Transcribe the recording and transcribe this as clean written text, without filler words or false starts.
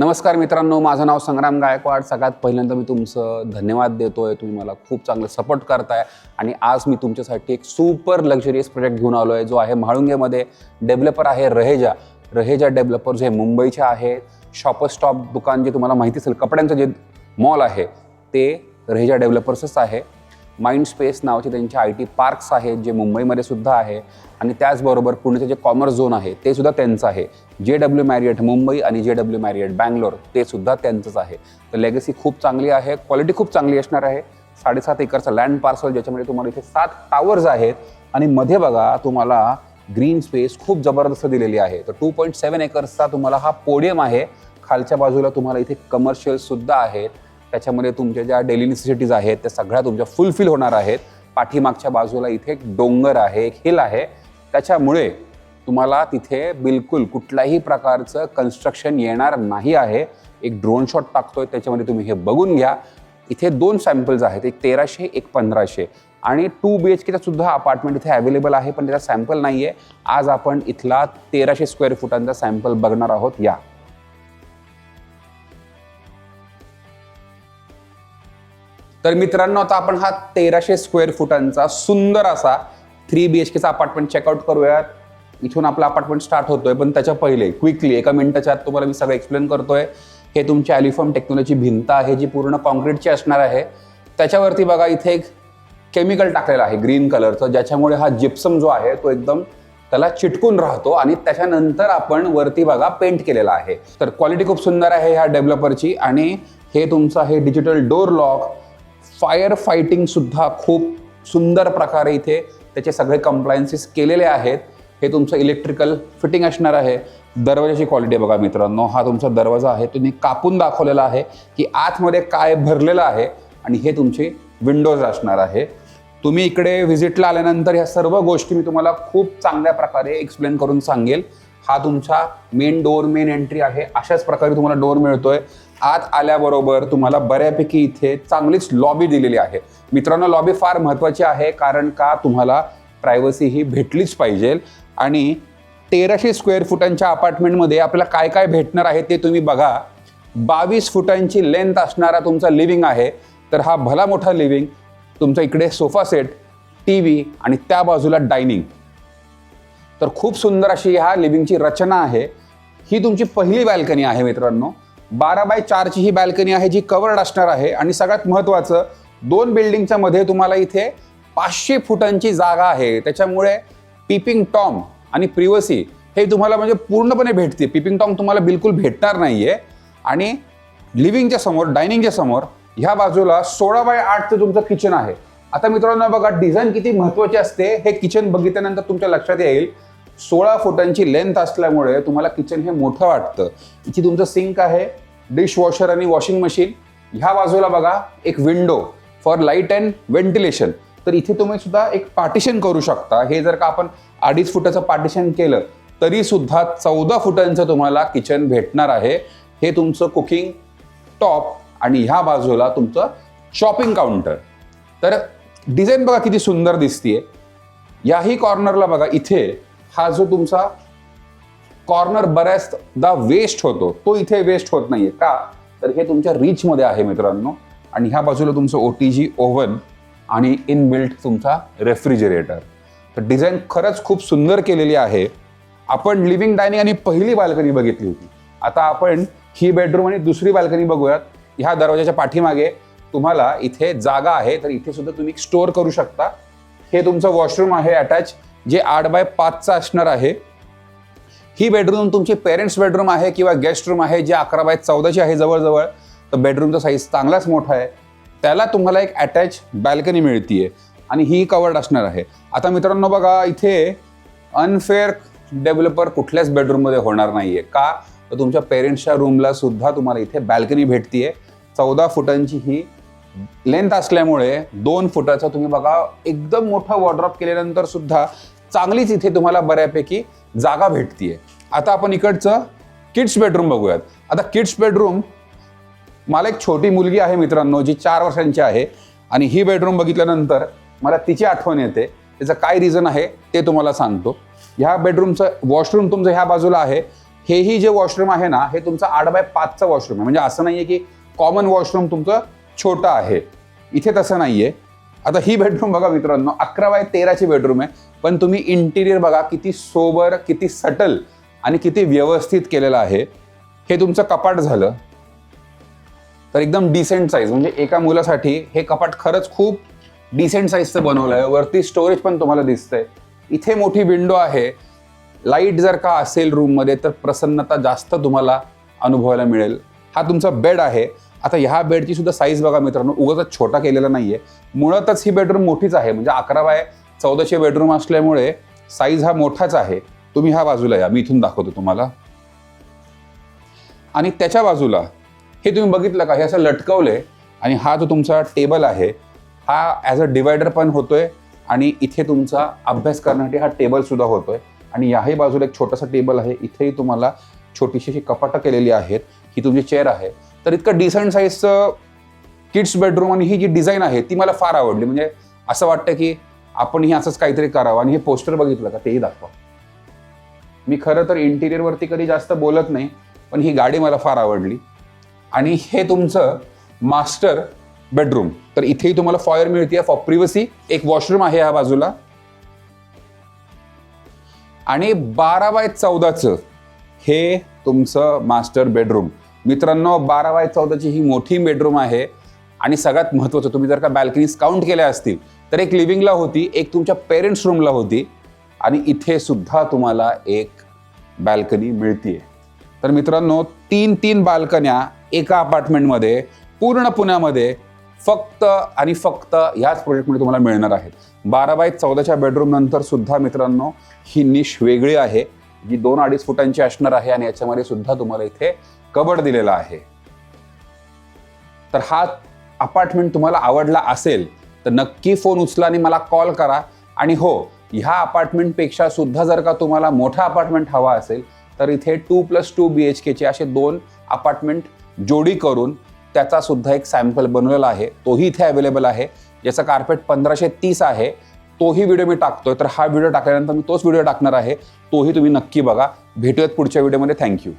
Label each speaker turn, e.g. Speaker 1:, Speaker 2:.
Speaker 1: नमस्कार मित्रांनो, माझं नाव संग्राम गायकवाड। सगळ्यात पहिल्यांदा मी तुमचं धन्यवाद देतोय, तुम्ही मला खूप चांगलं सपोर्ट करताय। आणि आज मी तुमच्यासाठी एक सुपर लक्झरियस प्रोजेक्ट घेऊन आलो आहे, जो आहे म्हाळुंगेमध्ये। डेव्हलपर आहे रहेजा डेव्हलपर, जे मुंबईचे आहे। शॉपर स्टॉप दुकान जे तुम्हाला माहिती असेल, कपड्यांचं जे मॉल आहे ते रहेजा डेव्हलपर्सच आहे। माइंड स्पेस नावाचे त्यांचे IT पार्क्स आहेत, जे मुंबईमध्ये सुद्धा आहे। आणि त्याचबरोबर पुण्याचे जे कॉमर्स झोन आहे ते सुद्धा त्यांचं आहे। JW मॅरियट मुंबई आणि JW मॅरियट बँगलोर ते सुद्धा त्यांचंच आहे। तर लेगसी खूप चांगली आहे, क्वालिटी खूप चांगली असणार आहे। 7.5 एकरचा लँड पार्सल, ज्याच्यामध्ये तुम्हाला इथे 7 टावर्स आहेत आणि मध्ये बघा तुम्हाला ग्रीन स्पेस खूप जबरदस्त दिलेली आहे। तर 2.7 एकर्सचा तुम्हाला हा पोडियम आहे। खालच्या बाजूला तुम्हाला इथे कमर्शियल सुद्धा आहेत, त्याच्यामध्ये तुमच्या ज्या डेली नेसेसिटीज आहेत त्या सगळ्या तुमच्या फुलफिल होणार आहेत। पाठीमागच्या बाजूला इथे एक डोंगर आहे, एक हिल आहे, त्याच्यामुळे तुम्हाला तिथे बिलकुल कुठल्याही प्रकारचं कन्स्ट्रक्शन येणार नाही आहे। एक ड्रोन शॉट टाकतोय, त्याच्यामध्ये तुम्ही हे बघून घ्या। इथे 2 सॅम्पल्स आहेत, एक 1300 एक 1500 आणि 2 BHKचा सुद्धा अपार्टमेंट इथे अवेलेबल आहे, पण त्याचा सॅम्पल नाही आहे। आज आपण इथला 1300 स्क्वेअर फुटांचा सॅम्पल बघणार आहोत। या तर मित्रांनो, आता आपण हा 1300 स्क्वेअर फुटांचा सुंदर असा 3 BHKचा अपार्टमेंट चेकआउट करूयात। इथून आपला अपार्टमेंट स्टार्ट होतोय, पण त्याच्या पहिले क्विकली 1 मिनिटाच्या आत तुम्हाला मी सगळं एक्सप्लेन करतोय। हे तुमची ॲल्युफॉर्म टेक्नॉलॉजी भिंत आहे, जी पूर्ण कॉन्क्रीटची असणार आहे। त्याच्यावरती बघा इथे एक केमिकल टाकलेलं आहे ग्रीन कलरचं, ज्याच्यामुळे हा जिप्सम जो आहे तो एकदम त्याला चिटकून राहतो। आणि त्याच्यानंतर आपण वरती बघा पेंट केलेला आहे। तर क्वालिटी खूप सुंदर आहे ह्या डेव्हलपरची। आणि हे तुमचं आहे digital door lock, fire fighting सुद्धा खूप सुंदर प्रकारे इथे त्याचे सगळे कंप्लायन्सेस केलेले आहेत। हे तुमचं इलेक्ट्रिकल फिटिंग असणार आहे। दरवाजाची क्वालिटी बघा मित्रांनो, हा तुमचा दरवाजा आहे, तुम्ही कापून दाखवलेला आहे की आतमध्ये काय भरलेलं आहे। आणि हे तुमची विंडोज असणार आहे। तुम्ही इकडे व्हिजिटला आल्यानंतर ह्या सर्व गोष्टी मी तुम्हाला खूप चांगल्या प्रकारे एक्सप्लेन करून सांगेल। हा तुमचा मेन डोर, मेन एंट्री आहे। अशाच प्रकारे तुम्हाला डोर मिळतोय। आत आल्याबरोबर तुम्हाला बऱ्यापैकी इथे चांगलीच लॉबी दिलेली आहे। मित्रांनो, लॉबी फार महत्त्वाची आहे, कारण का तुम्हाला प्रायव्हसी ही भेटलीच पाहिजे। आणि 1300 स्क्वेअर फुटांच्या अपार्टमेंटमध्ये आपल्याला काय काय भेटणार आहे ते तुम्ही बघा। 22 फुटांची लेंथ असणारा तुमचा लिव्हिंग आहे। तर हा भला मोठा लिव्हिंग, तुमचा इकडे सोफा सेट, TV आणि त्या बाजूला डायनिंग। तर खूप सुंदर अशी ह्या लिव्हिंगची रचना आहे। ही तुमची पहिली बॅल्कनी आहे मित्रांनो। 12x4ची ही बॅल्कनी आहे, जी कवर्ड असणार आहे। आणि सगळ्यात महत्त्वाचं, 2 बिल्डिंगच्या मध्ये तुम्हाला इथे 500 फुटांची जागा आहे। त्याच्यामुळे पीपिंग टॉम आणि प्रिव्हसी हे तुम्हाला म्हणजे पूर्णपणे भेटते। पीपिंग टॉम तुम्हाला बिलकुल भेटणार नाहीये। आणि लिव्हिंगच्या समोर, डायनिंगच्या समोर ह्या बाजूला 16x8चं तुमचं किचन आहे। आता मित्रांनो बघा, डिझाईन किती महत्त्वाची असते हे किचन बघितल्यानंतर तुमच्या लक्षात येईल। 16 फुटांची लेंथ असल्यामुळे तुम्हाला किचन हे मोठं वाटतं। इथे तुमचं सिंक आहे, डिश वॉशर आणि वॉशिंग मशीन। ह्या बाजूला बघा एक window for light and ventilation. तर इथे तुम्ही सुद्धा एक पार्टिशन करू शकता। हे जर का आपण 2.5 फुटाचं पार्टिशन केलं तरी सुद्धा 14 फुटांचं तुम्हाला किचन भेटणार आहे। हे तुमचं कुकिंग टॉप आणि ह्या बाजूला तुमचं शॉपिंग काउंटर। तर डिझाईन बघा किती सुंदर दिसतीये। याही कॉर्नरला बघा, इथे हा जो तुमचा कॉर्नर बऱ्याचदा वेस्ट होतो, तो इथे वेस्ट होत नाहीये का, तर हे तुमच्या रीचमध्ये आहे मित्रांनो। आणि ह्या बाजूला तुमचं OTG ओव्हन आणि इनबिल्ट तुमचा रेफ्रिजरेटर। तर डिझाईन खरंच खूप सुंदर केलेली आहे। आपण लिव्हिंग, डायनिंग आणि पहिली बाल्कनी बघितली होती। आता आपण ही बेडरूम आणि दुसरी बाल्कनी बघूयात। ह्या दरवाजाच्या पाठीमागे तुम्हाला इथे जागा आहे, तर इथे सुद्धा तुम्ही स्टोअर करू शकता। हे तुमचं वॉशरूम आहे अटॅच, जे 8x5चं असणार आहे। ही बेडरूम तुमची पेरेंट्स बेडरूम आहे किंवा गेस्ट रूम आहे, जे 11x14ची आहे जवळजवळ। तर बेडरूमचा साईज चांगलाच मोठा आहे। त्याला तुम्हाला एक अटॅच बॅल्कनी मिळतीये आणि ही कवर्ड असणार आहे। आता मित्रांनो बघा, इथे अनफेअर डेव्हलपर कुठल्याच बेडरूममध्ये होणार नाहीये का, तर तुमच्या पेरेंट्सच्या रूमला सुद्धा तुम्हाला इथे बॅल्कनी भेटतीये। 14 फुटांची ही लेंथ असल्यामुळे 2 फुटाचा तुम्ही बघा एकदम मोठा वॉर्डरोब केल्यानंतर सुद्धा चांगलीच इथे तुम्हाला बऱ्यापैकी जागा भेटतीये। आता आपण इकडचं किड्स बेडरूम बघूयात। आता किड्स बेडरूम, मला एक छोटी मुलगी आहे मित्रांनो, जी 4 वर्षांची आहे। आणि ही बेडरूम बघितल्यानंतर मला तिची आठवण येते। त्याचं काय रिझन आहे ते तुम्हाला सांगतो। ह्या बेडरूमचं वॉशरूम तुमचं ह्या बाजूला आहे। हेही जे वॉशरूम आहे ना, हे तुमचं 8x5चं वॉशरूम आहे. म्हणजे असं नाहीये की कॉमन वॉशरूम तुमचं छोटं आहे, इथे तसं नाहीये. आता ही बेडरूम बघा मित्रांनो, 11x13ची बेडरूम आहे, पण तुम्ही इंटिरियर बघा किती सोबर, किती सटल आणि किती व्यवस्थित केलेलं आहे. हे तुमचं कपाट झालं, तर एकदम डिसेंट साईज, म्हणजे एका मुलासाठी हे कपाट खरंच खूप डिसेंट साईजचं बनवलं आहे. वरती स्टोरेज पण तुम्हाला दिसतंय. इथे मोठी विंडो आहे. लाईट जर का असेल रूममध्ये तर प्रसन्नता जास्त तुम्हाला अनुभवायला मिळेल. हा तुमचा बेड आहे. आता ह्या बेडची सुद्धा साईज बघा मित्रांनो, उगाच छोटा केलेला नाहीये. मुळातच ही बेडरूम मोठीच आहे, म्हणजे 11x14चे बेडरूम असल्यामुळे साईज हा मोठाच आहे. तुम्ही ह्या बाजूला या, मी इथून दाखवतो तुम्हाला. आणि त्याच्या बाजूला हे तुम्ही बघितलं का, हे असं लटकवलंय आणि हा जो तुमचा टेबल आहे हा ॲज अ डिवायडर पण होतोय आणि इथे तुमचा अभ्यास करण्यासाठी हा टेबल सुद्धा होतोय. आणि याही बाजूला एक छोटासा टेबल आहे. इथेही तुम्हाला छोटीशी अशी कपाटं केलेली आहेत. ही तुमची चेअर आहे. तर इतकं डिसेंट साईजचं किड्स बेडरूम आणि ही जी डिझाईन आहे ती मला फार आवडली. म्हणजे असं वाटतं की आपणही असंच काहीतरी करावं. आणि हे पोस्टर बघितलं का, तेही दाखवा. मी खरं तर इंटिरियरवरती कधी जास्त बोलत नाही, पण ही गाडी मला फार आवडली. आणि हे तुमचं मास्टर बेडरूम. तर इथेही तुम्हाला फॉयर मिळते फॉर प्रिव्हसी. एक वॉशरूम आहे या बाजूला आणि 12x14चं हे तुमचं मास्टर बेडरूम. मित्रांनो, 12x14ची ही मोठी बेडरूम आहे. आणि सगळ्यात महत्त्वाचं, तुम्ही जर का बॅल्कनीज काउंट केल्या असतील तर एक लिव्हिंगला होती, एक तुमच्या पेरेंट्स रूमला होती आणि इथे सुद्धा तुम्हाला एक बॅल्कनी मिळतीये. तर मित्रांनो, 3 बाल्कन्या एका अपार्टमेंटमध्ये पूर्ण पुण्यामध्ये फक्त आणि फक्त ह्याच प्रोजेक्टमध्ये तुम्हाला मिळणार आहेत. 12x14च्या बेडरूम नंतर सुद्धा मित्रांनो ही निश वेगळी आहे, जी 2-2.5 फुटांची असणार आहे आणि याच्यामध्ये सुद्धा तुम्हाला इथे कबड दिलेला आहे. तर हा अपार्टमेंट तुम्हाला आवडला असेल तर नक्की फोन उचला आणि मला कॉल करा. आणि हो, ह्या अपार्टमेंटपेक्षा सुद्धा जर का तुम्हाला मोठा अपार्टमेंट हवा असेल तर इथे 2+2 BHKचे असे 2 अपार्टमेंट जोडी करून त्याचा सुद्धा एक सॅम्पल बनवलेला आहे. तोही इथे अवेलेबल आहे, ज्याचं कार्पेट 1530 आहे. तोही व्हिडिओ मी टाकतोय. तर हा व्हिडिओ टाकल्यानंतर मी तोच व्हिडिओ टाकणार आहे. तोही तुम्ही नक्की बघा. भेटूयात पुढच्या व्हिडिओमध्ये. थँक्यू.